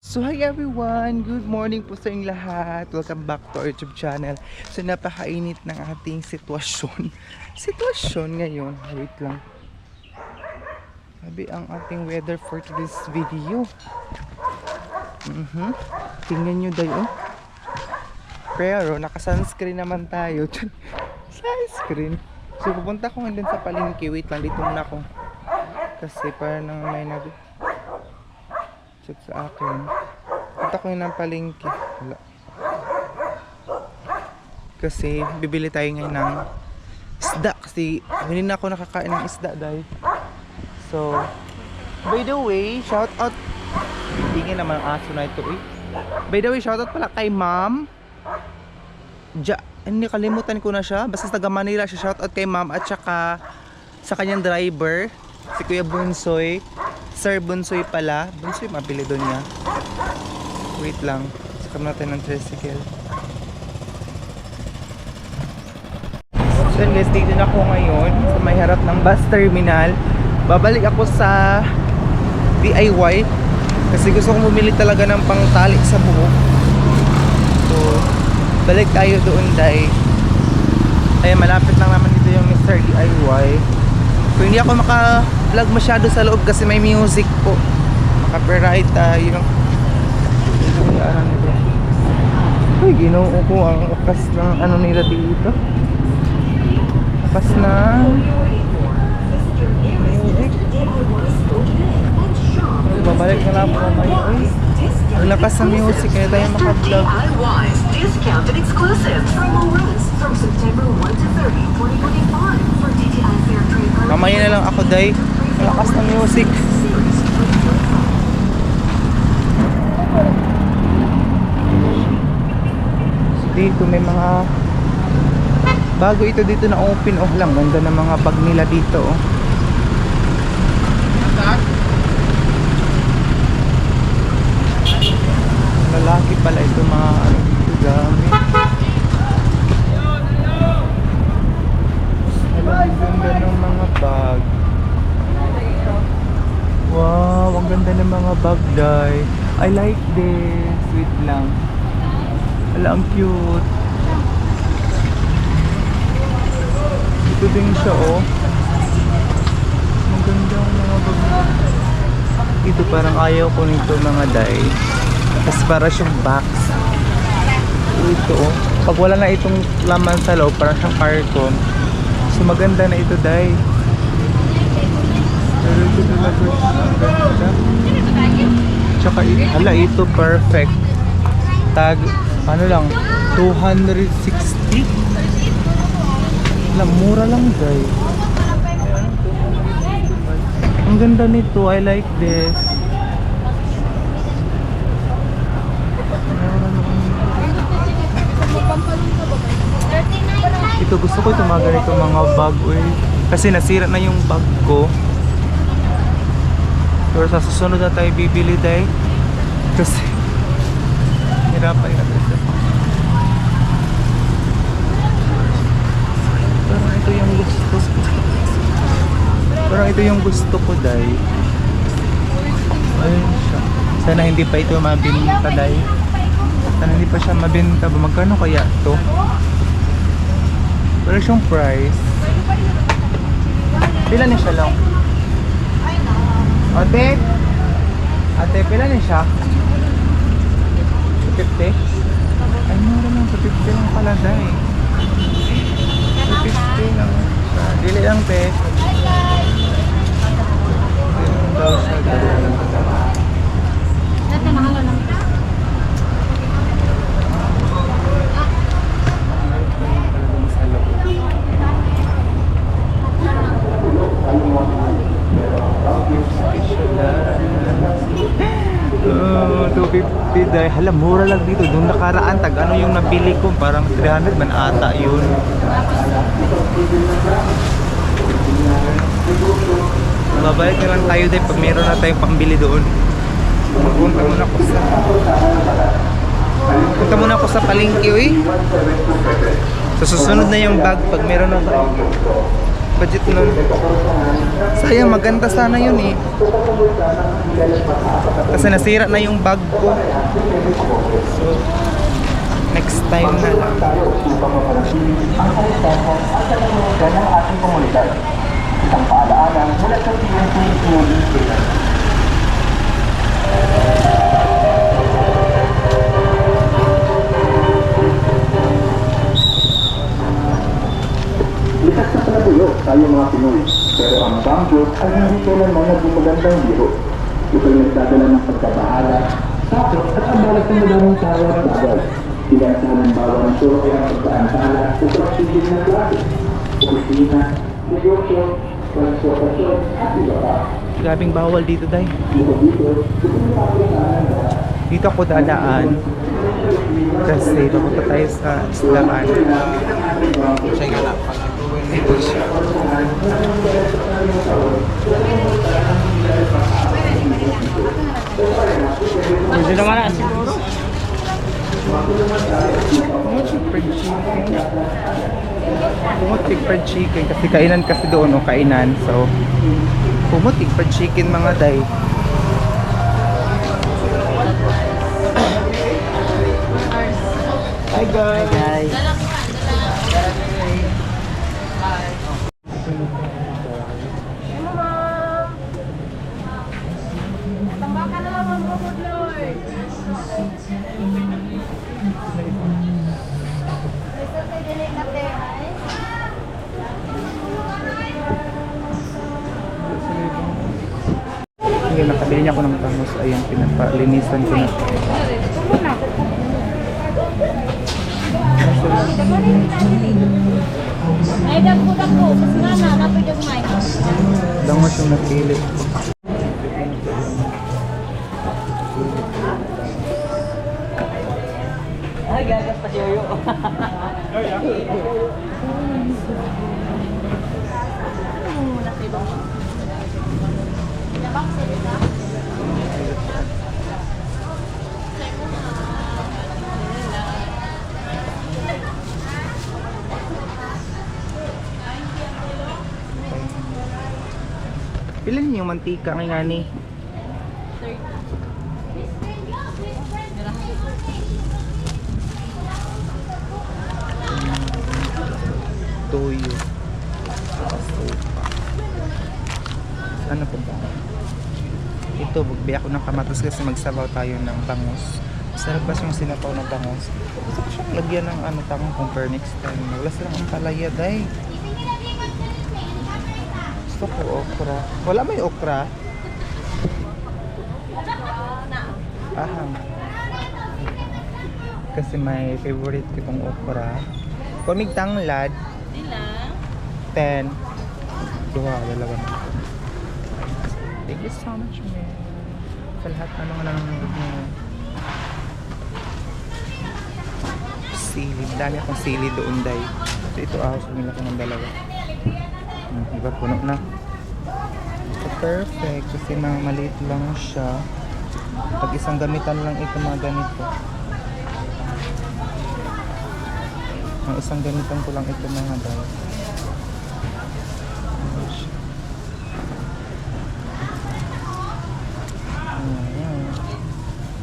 So hi everyone! Good morning po sa inyong lahat. Welcome back to our YouTube channel. So napakainit ng ating sitwasyon. Ngayon. Wait lang. Sabi ang ating weather for today's video. Tingnan nyo dayo. Pero naka-sunscreen naman tayo. Sunscreen. So pupunta ko ngayon sa palengke. Wait lang, dito muna ako. Kasi parang may check sa akin. Punta ko yun ng palengke. Wala. Kasi bibili tayo ngayon ng isda. Kasi hindi na ako nakakain ng isda dahil. So, by the way, shout out. Hindi naman ang aso na ito eh. By the way, shout out pala kay ma'am. Hindi, kalimutan ko na siya. Basta taga Manila siya. Shout out kay ma'am at saka sa kanyang driver. Si Kuya Bunsoy. Sir Bunsoy pala. Bunsoy, mabili doon niya. Wait lang. Sakam natin ng tricycle. So yun guys, dito na ako ngayon sa may harap ng bus terminal. Babalik ako sa DIY kasi gusto kong bumili talaga ng pangtali sa buhok. So, balik tayo doon dahil ay malapit lang naman dito yung Mr. DIY. So hindi ako maka-vlog masyado sa loob kasi may music po. Maka-copyright tayo. Uy, ginoo ko ang lakas ng ano nila dito. Lakas na music. Babalik na lang po mamaya. Uy, ang lakas ng music kaya tayo maka-vlog. Discounted exclusives promo runs from September 1 to 30, 2025 for DTI Fair Trade. Mamaya na lang ako day. Ang lakas ng music. Dito may mga bago ito dito na open. Oh lang, ganda ng mga bag nila dito oh. Lalaki pala ito mga ano dito gamit. Ang ganda ng mga bag. Wow, ang ganda ng mga bag day. I like this. Sweet lang. Wala, ang cute. Ito din siya oh. Ang ganda ng mga bag. Ito parang ayaw ko nito mga day. Kasi para siyang box. Ito oh. Pag wala na itong laman sa loob, parang siyang carton. So maganda na ito day. Pero ito talaga ang ganda. Tsaka hala, ito perfect. Tag ano lang 260. Hala, mura lang day. Ang ganda nito, I like this. Ito gusto ko itong mga ganito mga bag eh. Kasi nasira na yung bag ko. Pero sa susunod na tayo bibili tayo. Kasi hirapan natin siya. Parang ito yung gusto. Parang ito yung gusto ko dahil. Ayun siya. Sana hindi pa ito mabinta dahil. Sana hindi pa siya mabinta. Magkano kaya ito? Wala siyang price. Pila niya siya lang? Ate? Ate, pila niya siya? 50? Ay, mura lang. 50 lang pala dahil. 50 lang siya. Dili lang, te. Dili lang daw siya. Dati mahalo lang. Oh, 250 dahil hala, mura lang dito. Doon nakaraan tag ano yung nabili ko, parang 300 man ata yun. Babalik na lang tayo dahil pag meron na tayong pambili doon. Punta muna ako sa palengke eh. So susunod na yung bag pag meron na tayo. budget nun. Sayang, maganda sana yun eh. Kasi nasira na yung bag ko. So, next time na lang. Isang paalaala mula sa PNP Community. Likas na palabuyo tayo mga Pinoy, pero ang bangko ay hindi kailanman naging magandang biro. Ito'y nagdadala ng pagkabahala, sakot at ang balat ng madaming tao at bagay. Sila sa halimbawa ng suro ay ang pagkaantala sa pagsigil ng klase, opisina, negosyo, transportasyon at iba pa. Grabing bawal dito, day. Dito ako dadaan. Kasi papunta tayo sa Islaman. Siya nga lang. Hindi naman na siguro. Pumutik fried chicken. Pumutik fried chicken. Kasi kainan kasi doon, o kainan. So, pumutik fried chicken mga day. Hi guys! Hi guys. Ngayon, nakabili niya ako ng tangos. Ayun, pinapalinisan ko na. Ay, dagko. Mas nga na, napid yung mic. Dangos yung napili. Ay, gagas pa si Yoyo. Ilan yung mantika ngay ngani? Toyo. Ano po ba? Ito, bugbi ako ng kamatis kasi magsabaw tayo ng bangus. Sarap ba yung sinapaw ng bangus? Gusto ko siyang lagyan ng ano tangong compare next time. Wala silang ang palaya, day. Gusto ko okra. Wala may okra? Aham. Kasi may favorite ko itong okra. Kung may tanglad, Sila. 10. Duha, dalawa na. Thank you so much, man. Sa lahat na mga nanonood mo. Sili. Dami akong sili doon, day. So, ito ahos. Bumila ko ng dalawa. Diba, puno na. So, perfect. Kasi mga maliit lang siya. Pag isang gamitan lang ito, mga ganito. Ang isang gamitan ko lang ito, mga day. Ayan.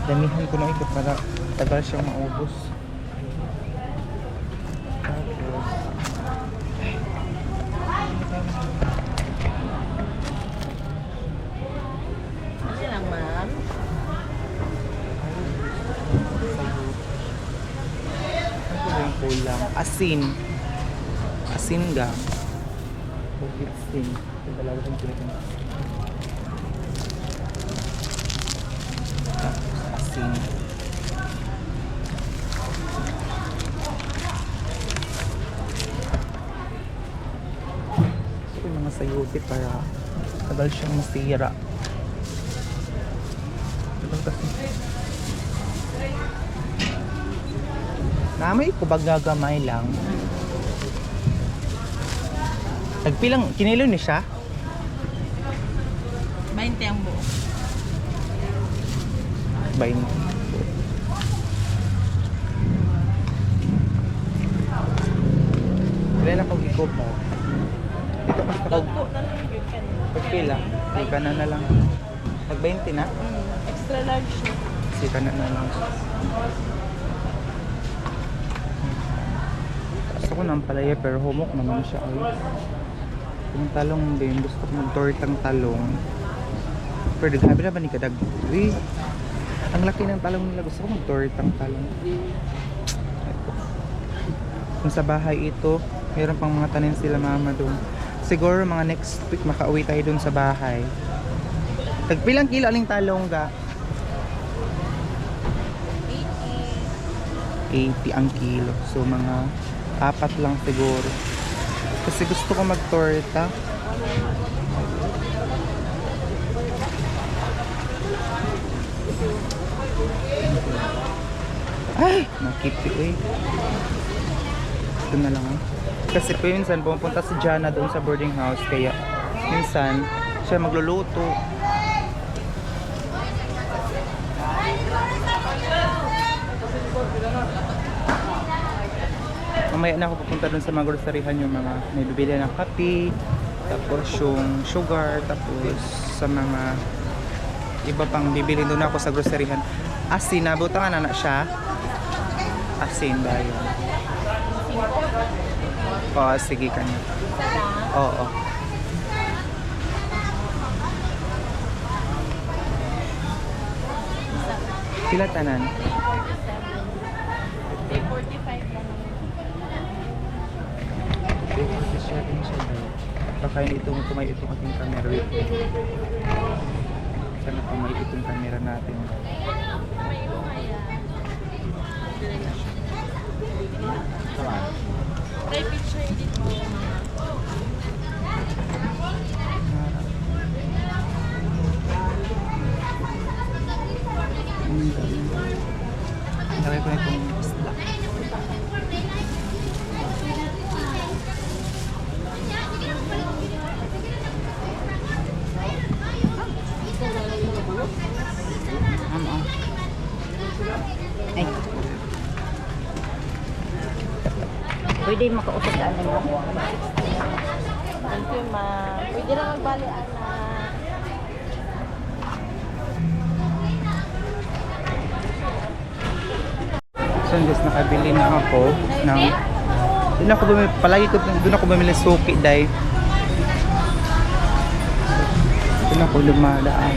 Damihan ko na ito para tagal siyang maubos. Tapos, Kasi lang, ma'am. ano ba yung kulang? Asin. Asin ga. Bukit sin. Ito talaga yung pinag-asin. Asin. Ito yung mga sayote para tagal siyang masira. Ito kasi. Namay ko bagagamay lang. Nagpilang, kinilo ni siya? 20 ang buo. 20. Kailan ako giko pa? Dito Kana na lang. Tag-20 na? Extra large siya. Sige, kana na lang. Gusto ko ng palaya pero humok naman siya. Ay. Yung talong din. Gusto ko mag-tortang talong. Pero grabe na ba ni Kadag? Uy, ang laki ng talong nila. Gusto ko mag-tortang talong. Ito. Kung sa bahay ito, meron pang mga tanim sila mama doon. Siguro mga next week makauwi tayo doon sa bahay. Tagpilang kilo aling talong ga? 80 ang kilo. So mga 4 lang siguro. Kasi gusto ko mag-torta. Ay! Nakipi eh. Ito na lang. Kasi po minsan pumunta si Jana doon sa boarding house. Kaya minsan siya magluluto. Mamaya na ako pupunta doon sa mga groceryhan yung mga may bibili ng kape, tapos yung sugar, tapos sa mga iba pang bibili doon ako sa groceryhan. Asin, nabutangan na siya. Asin ba yun? Oo, sige kanya. Oo. Sila tanan? 45 lang. Baka yun itong kumay itong ating camera. Wait. Sana kumay itong camera natin. Try picture dito. Lagay ko na itong isla. Ay. Pwede makausap ka ano mo. Thank you, ma'am. Pwede lang magbali, anak. So guys, nakabili na ako ng doon ako bumili, palagi ko doon ako bumili suki dahil doon ako lumadaan.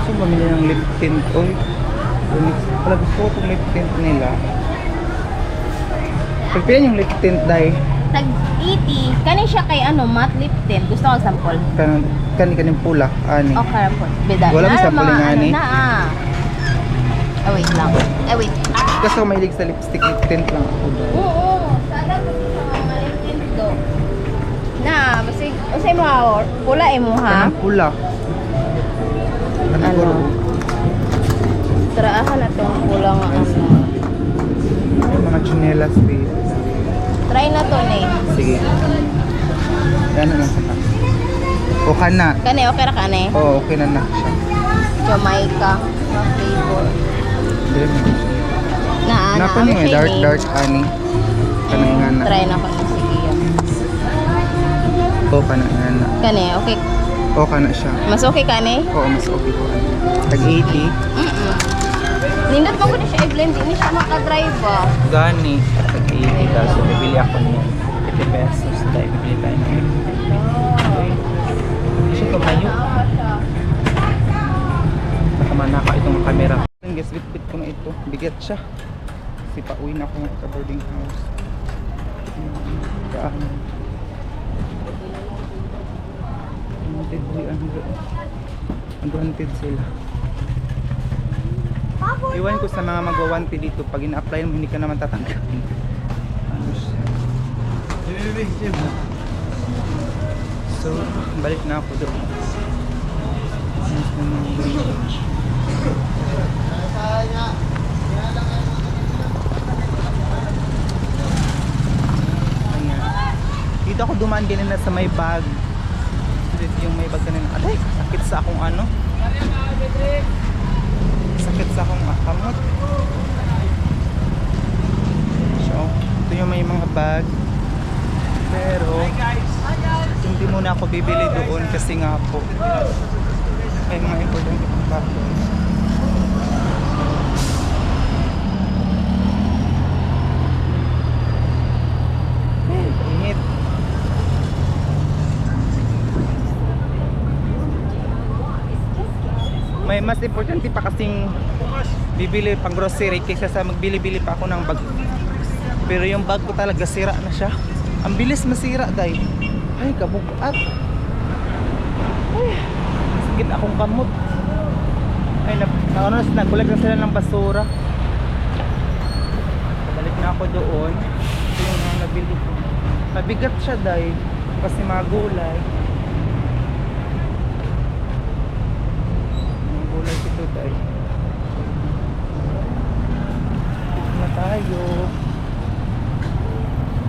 So bumili ng lip tint. Oy, pala gusto ko itong lip tint nila. Pagpilihan yung lip tint dahil Tag 80. Kani siya kay ano, matte lip tint. Gusto ko sample. kaning pula ani. Okay, po. Beda. Wala mo Na, sample mga nga ni. Ano na, ah. Ah, wait lang. Wait. Kasi ako mahilig sa lipstick, lip tint lang ako daw. Oo. Sana ko sa mga lip tint do. Na, basig. Usay mo pula mo ha. Kanang pula. Kanang Ano? pula. Traahan na tong pula nga ano. Yung mga chinelas dito. Try na to ni. Sige. Yan na saka. Okay na. Kani okay ra kani? Oo, okay na siya. Jamaica na flavor. Dili mo siya. Na Napa niya siya dark ni. dark ani. Kanang nga na. Try na ko ni sige. Oo, kanang nga na. Kani okay. Okay na siya. Mas okay kani? Oo, mas okay ko. Tag 80. Nindot mo ko na siya i-blend. Hindi siya makadrive ah. Gani. Tag 80 daw. So, bibili ako niya. 50 pesos. Dahil bibili tayo ng hindi siya tumayo. Nakamanaka itong camera. Guys, bit-bit ko na ito. Bigat siya. Kasi pauwi na ako sa boarding house. Kaaman. Unwanted sila. Iwan ko sa mga magwa-wanted dito. Pag ina-apply mo, hindi ka naman tatanggapin. Ano siya? So, balik na ako doon. Ayan. Dito ako dumaan ganun na sa may bag. Dito yung may bag kanina. Aray, sakit sa akong ano. Sakit sa akong kamot. So, ito yung may mga bag. Pero, hindi muna ako bibili doon kasi nga po May mga importante pang factors. Init. May mas importante pa kasing bibili pang grocery kaysa sa magbili-bili pa ako ng bag. Pero yung bag ko talaga sira na siya. Ang bilis masira, day. Ay, kabugat. Ay, sakit akong kamot. Ay, nagkulag na sila ng basura. Balik na ako doon. Ito yung mga nabili ko. Mabigat siya, day. Kasi mga gulay. Mga gulay ito, day. Ito na tayo.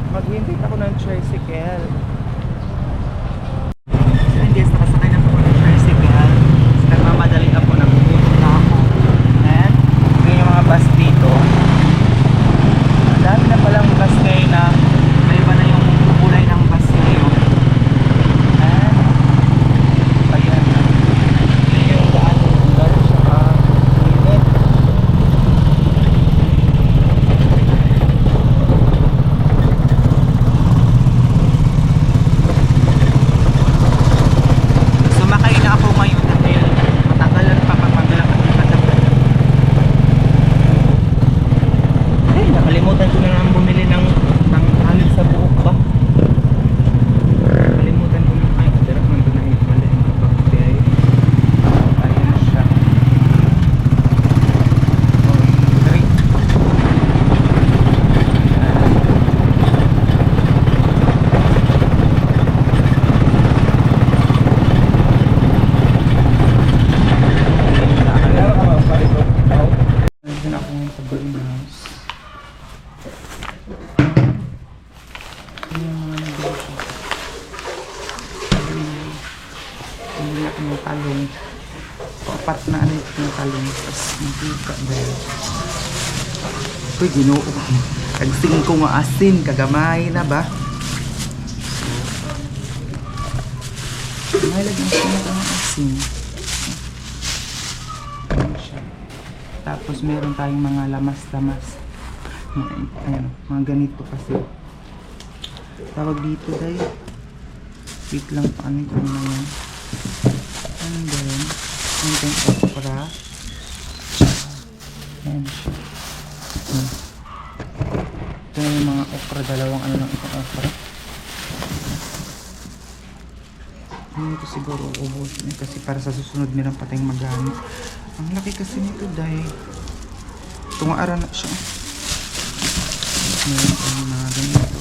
Maghintay ako ng tricycle. So yun guys, nakasakay na ako ng tricycle. Nagmamadali ako, nagpupunta na ako. And yun yung mga bus dito. Ang dami na palang bus ngayon na may iba na yung kulay ng bus ngayon. And ayan na. Yun yung daan. Dahil siya init. Sumakay na ako ngayon dahil matagalan pa pag maglalakad ng katagal. Eh, nakalimutan ko na lang bumili ng halid sa buhok ba? Nakalimutan ko na. Ay, direct man doon na yung mali. Okay. Ayan na siya. Okay. Nandun ako ngayon sa greenhouse. Ano yung mga nabili ko? Nabili ako ng talong. Apat na ano yung talong. Tapos mantika dahil. Uy, ginoo. Kagsing ko nga asin. Kagamay na ba? May lagyan ko na ng asin. Ayan siya. Tapos meron tayong mga lamas-lamas. Ayan, mga ganito kasi. Tawag dito dahil. Wait lang pa ano ito na yan. And then, yung okra. Ayan siya. Ayan. Ito na yung mga okra. Dalawang ano lang itong okra. Hindi ito siguro ubos kasi para sa susunod meron pa tayong magamit. Ang laki kasi nito dahil tungaara na siya. Meron tayong mga ganito.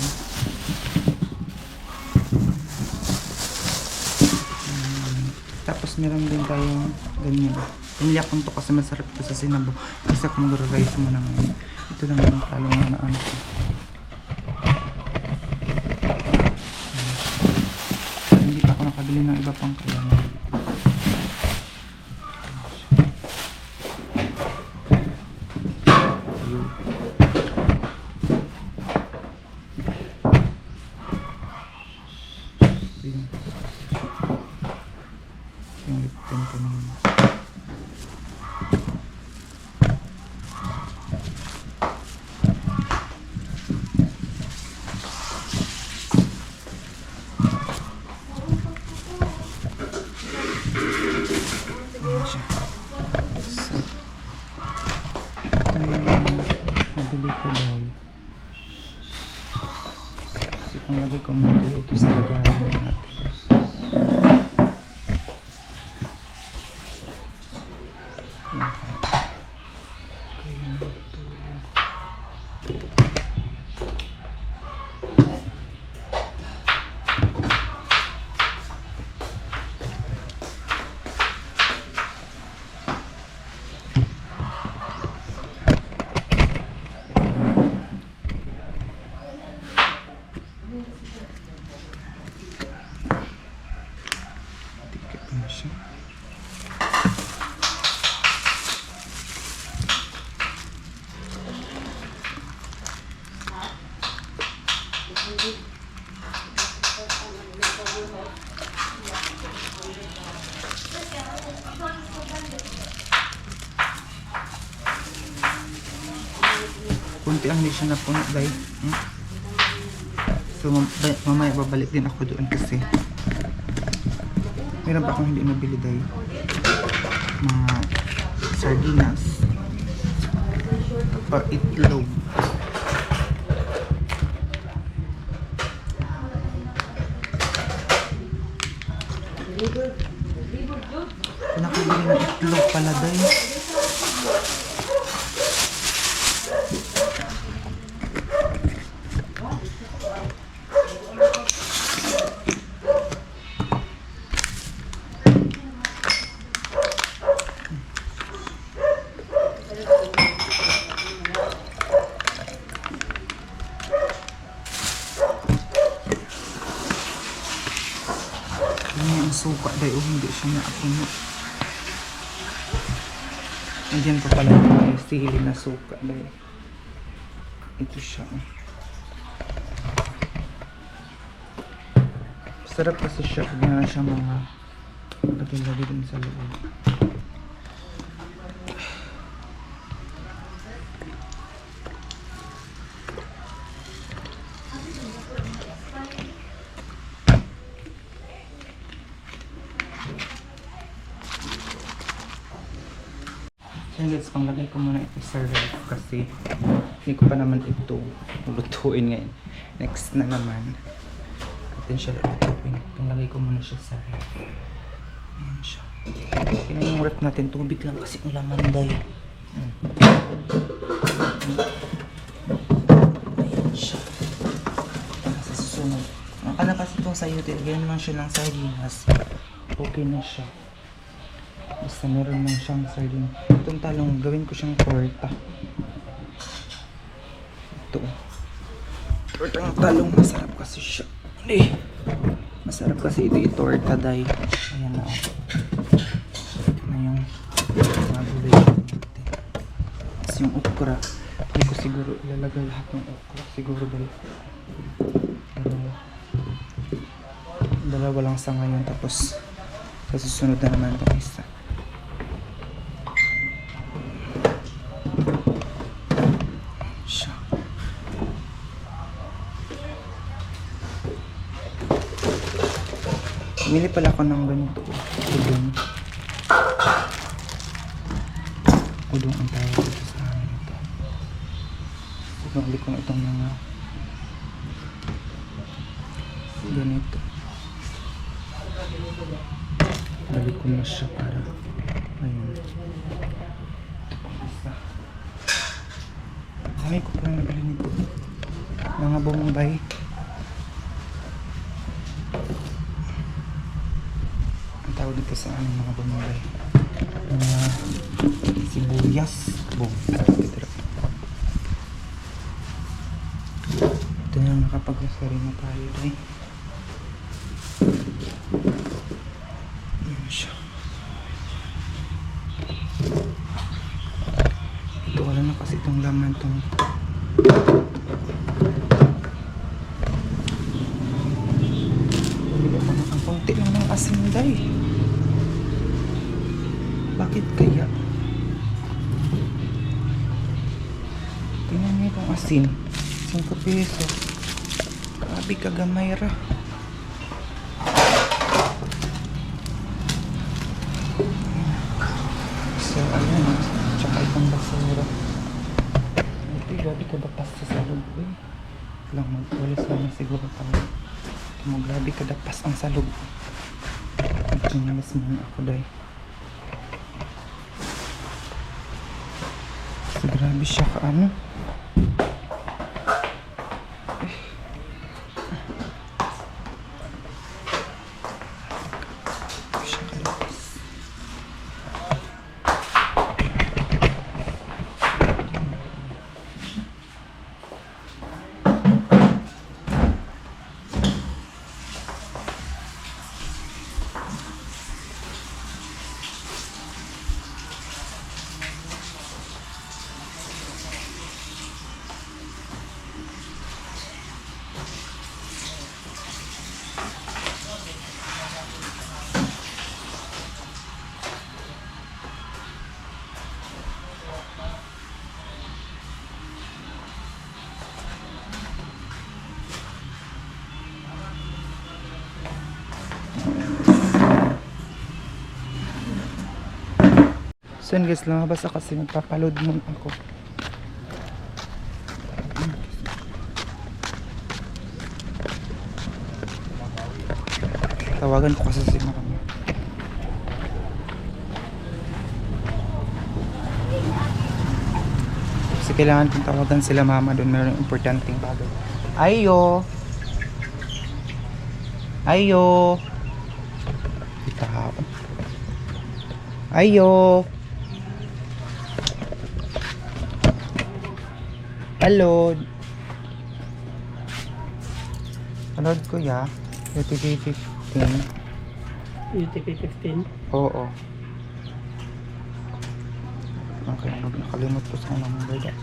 Tapos meron din tayong ganyan. Iniyak ko to kasi masarap ito sa sinabo. Isa kong mag-rice mo na ngayon. Ito lang yung talong na ano ko. Hindi pa ako nakabili ng iba pang kailangan. Yung lipton ko naman. Ayan siya. So, ito na yung nabili ko dahil. Kasi kung lagay ko muna ito sa lagayan natin. Tiket na siya. Kunti ang hindi siya napuno, day. So, mamaya babalik din ako doon kasi meron pa akong hindi nabili, day. Mga sardinas or itlog. Nakabili ng itlog pala, day. Ang suka, day. Hindi siya naapuno. Nandiyan pa pala yung sili na suka, day. Ito siya. Sarap kasi siya. Ganyan siya mga lagi-lagi din sa loob. Yan guys, panglagay ko muna ito sa ref kasi hindi ko pa naman ito lutuin ngayon. Next na naman. Atin siya lutuin. Panglagay ko muna siya sa ref. Ayan siya. Kailan yung ref natin, tubig lang kasi ang laman day. Ayan siya. Sa susunod. Akala kasi itong sayo, tilagyan lang siya ng sardinas. Okay na siya. Basta meron lang siyang sardine. Itong talong, gawin ko siyang torta. Ito. Tortang talong, masarap kasi siya. Masarap kasi ito i-torta, day. Ayan na. Ito na yung mga gulay natin. Tapos yung okra. Hindi ko siguro ilalagay lahat ng okra. Siguro day. Dalawa lang sa ngayon. Tapos sa susunod na naman itong isa. Bumili pala ako ng ganito. Udong. Udong ang tawag dito sa amin ito. Bumili ko na itong mga ganito. Balik ko na siya para ayun. Ito pang isa. Dami ko pala nabili nito. Mga bombay. Tawag dito sa aming mga bumabay. Mga sibuyas. Boom. Ito na nakapag-usari na tayo. Ayan siya. Ito wala na kasi itong laman itong ang konti lang ng asin, day. Bakit kaya? Tingnan niyo itong asin. 5 pesos. Grabe kagamay ra. So, ayan. Tsaka itong basura. Ito, grabe kadapas sa salog. Lang magwalis naman siguro tayo. Ito, grabe kadapas ang salog. Nagkinalas muna ako, day. So, grabe siya kaano. Siya kalapas. So yun guys, lumabas ako kasi magpapaload muna ako. Tawagan ko kasi si mama. Kasi kailangan kong tawagan sila mama doon. Meron importanteng bagay. Ayo! Ayo! Itahapon. Ayo! Hello! Panood ko ya. UTV 15. UTP 15. Oo. Okay, nakalimot ko sa number da.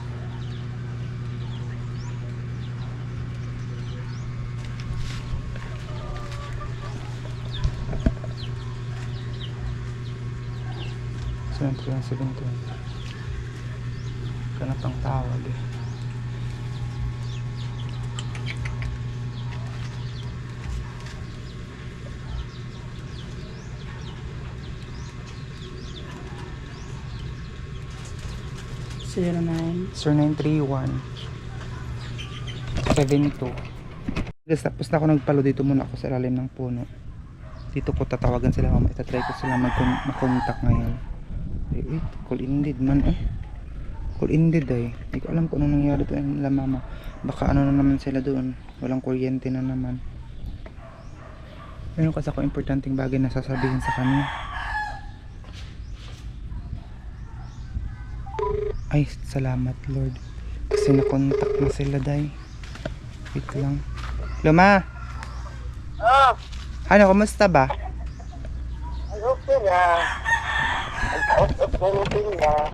So, 17. Kana pang tawag eh. Sir 931 72. Guys, tapos na ako nagpalo. Dito muna ako sa ilalim ng puno. Dito ko tatawagan sila mama. Itatry ko sila mag-contact ngayon. Wait, call ended man eh. Call ended eh. Hindi ko alam kung ano nangyari doon nila mama. Baka ano na naman sila doon. Walang kuryente na naman. Meron kasi ako importanteng bagay na sasabihin sa kanya. Ay, salamat Lord. Kasi nakontak na sila, day. Wait lang. Luma! Ano, kumusta ba? Okay na. Nagkausap ko na.